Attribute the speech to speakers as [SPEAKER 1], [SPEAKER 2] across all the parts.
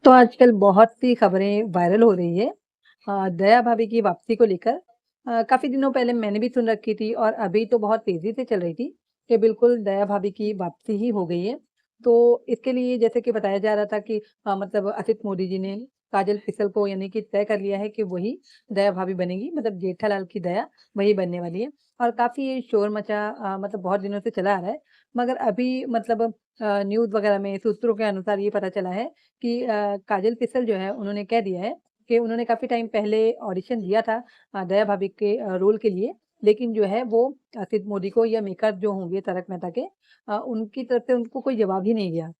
[SPEAKER 1] तो आजकल बहुत सी खबरें वायरल हो रही है दया भाभी की वापसी को लेकर। काफ़ी दिनों पहले मैंने भी सुन रखी थी और अभी तो बहुत तेज़ी से चल रही थी कि बिल्कुल दया भाभी की वापसी ही हो गई है। तो इसके लिए जैसे कि बताया जा रहा था कि मतलब असित मोदी जी ने काजल फिसल को यानी कि तय कर लिया है कि वही दया भाभी बनेगी, मतलब जेठालाल की दया वही बनने वाली है। और काफ़ी ये शोर मचा मतलब बहुत दिनों से चला आ रहा है। मगर अभी मतलब न्यूज़ वगैरह में सूत्रों के अनुसार ये पता चला है कि काजल फिसल जो है उन्होंने कह दिया है कि उन्होंने काफ़ी टाइम पहले ऑडिशन दिया था दया भाभी के रोल के लिए। लेकिन जो है वो सिद मोदी को या मेकर जो होंगे तारक मेहता के उनकी तरफ से उनको कोई जवाब ही नहीं गया।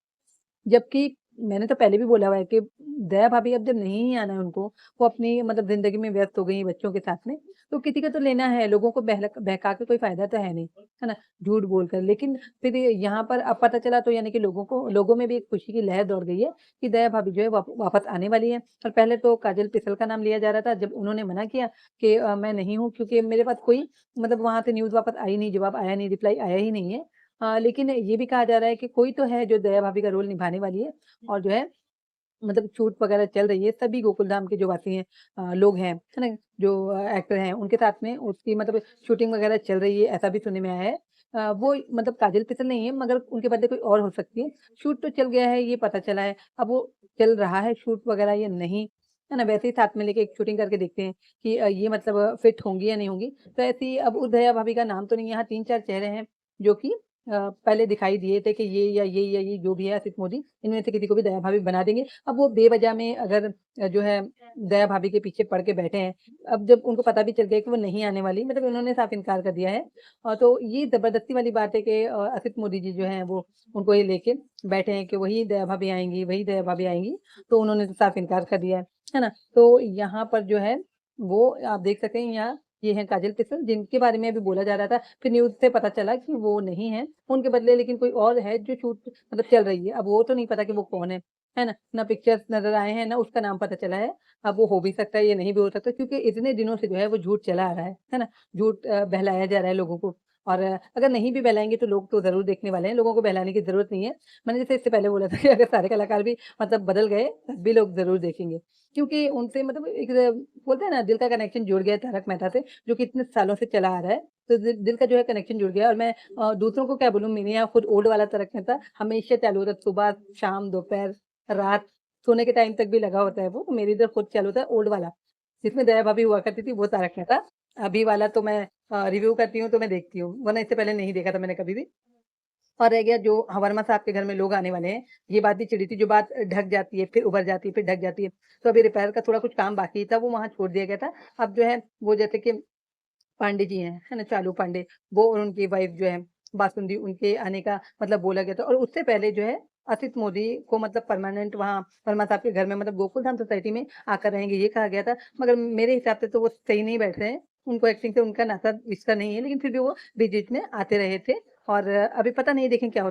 [SPEAKER 1] जबकि मैंने तो पहले भी बोला हुआ है कि दया भाभी अब जब नहीं आना है उनको, वो अपनी मतलब ज़िंदगी में व्यस्त हो गई हैं बच्चों के साथ में, तो किसी का तो लेना है, लोगों को बहका के कोई फ़ायदा तो है नहीं, है ना? झूठ बोलकर। लेकिन फिर यहाँ पर अब पता चला तो यानी कि लोगों में भी एक खुशी की लहर दौड़ गई है कि दया भाभी जो है वापस आने वाली है। और पहले तो काजल पिसल का नाम लिया जा रहा था, जब उन्होंने मना किया कि मैं नहीं हूँ क्योंकि मेरे पास कोई मतलब वहाँ से न्यूज़ वापस आई नहीं, जवाब आया नहीं, रिप्लाई आया ही नहीं है। लेकिन ये भी कहा जा रहा है कि कोई तो है जो दया भाभी का रोल निभाने वाली है और जो है मतलब शूट वगैरह चल रही है, सभी गोकुलधाम के जो वासी हैं लोग हैं, है ना? जो एक्टर हैं, उनके साथ में उसकी मतलब शूटिंग वगैरह चल रही है, ऐसा भी सुनने में आया है। वो मतलब काजल फिसल नहीं है, मगर उनके बदले कोई और हो सकती है। शूट तो चल गया है, ये पता चला है। अब वो चल रहा है शूट वगैरह या नहीं, है ना? वैसे ही साथ में लेके एक शूटिंग करके देखते हैं कि ये मतलब फिट होंगी या नहीं होंगी। तो ऐसे ही अब उस दया भाभी का नाम तो नहीं, यहाँ 3-4 चेहरे हैं, जो कि पहले दिखाई दिए थे कि ये जो भी है असित मोदी, इनमें से किसी को भी दया भाभी बना देंगे। अब वो बेवजह में अगर जो है दया भाभी के पीछे पड़ के बैठे हैं, अब जब उनको पता भी चल गया कि वो नहीं आने वाली, मतलब उन्होंने साफ इनकार कर दिया है। तो ये ज़बरदस्ती वाली बात है कि असित मोदी जी जो हैं वो उनको ये लेके बैठे हैं कि वही दया भाभी आएँगी, वही दया भाभी आएँगी, तो उन्होंने तो साफ इनकार कर दिया है ना? तो यहाँ पर जो है वो आप देख सकते हैं यहाँ ये हैं काजल फिसल जिनके बारे में अभी बोला जा रहा था, फिर न्यूज़ से पता चला कि वो नहीं है, उनके बदले लेकिन कोई और है जो शूट मतलब चल रही है। अब वो तो नहीं पता कि वो कौन है ना? ना पिक्चर्स नज़र आए हैं, ना उसका नाम पता चला है। अब वो हो भी सकता है, ये नहीं भी हो सकता क्योंकि इतने दिनों से जो है वो झूठ चला आ रहा है ना? झूठ बहलाया जा रहा है लोगों को और अगर नहीं भी बहलाएँगे तो लोग तो ज़रूर देखने वाले हैं, लोगों को बहलाने की ज़रूरत नहीं है। मैंने जैसे इससे पहले बोला था कि अगर सारे कलाकार भी मतलब बदल गए, तब भी लोग ज़रूर देखेंगे। क्योंकि उनसे मतलब एक बोलते हैं ना दिल का कनेक्शन जुड़ गया है तारक मेहता से, जो कि इतने सालों से चला आ रहा है। तो दिल का जो है कनेक्शन जुड़ गया और मैं दूसरों को क्या बोलूँ मेरे यहाँ खुद ओल्ड वाला तारक मेहता हमेशा चालू होता है, सुबह, शाम, दोपहर, रात, सोने के टाइम तक भी लगा होता है वो, तो मेरी इधर खुद चालू होता है ओल्ड वाला, जिसमें दया भाभी हुआ करती थी वो तारक मेहता। अभी वाला तो मैं रिव्यू करती हूँ तो मैं देखती हूँ, वरना इससे पहले नहीं देखा था मैंने कभी भी। और रह गया जो वर्मा साहब के घर में लोग आने वाले हैं, ये बात भी चिढ़ी थी, जो बात ढक जाती है, फिर उभर जाती है, फिर ढक जाती है। तो अभी रिपेयर का थोड़ा कुछ काम बाकी था, वो वहाँ छोड़ दिया गया था। अब जो है, वो जैसे कि पांडे जी हैं, है ना? चालू पांडे, वो और उनकी वाइफ जो है बासुंदी, उनके आने का मतलब बोला गया था और उससे पहले जो है असित मोदी को मतलब परमानेंट वहाँ वर्मा साहब के घर में मतलब गोकुलधाम सोसाइटी में आकर रहेंगे, ये कहा गया था। मगर मेरे हिसाब से तो वो सही नहीं बैठ रहे हैं। उनको एक्टिंग से उनका नाता रिश्ता नहीं है, लेकिन फिर भी वो बीच-बीच में आते रहे थे और अभी पता नहीं देखें क्या होता है।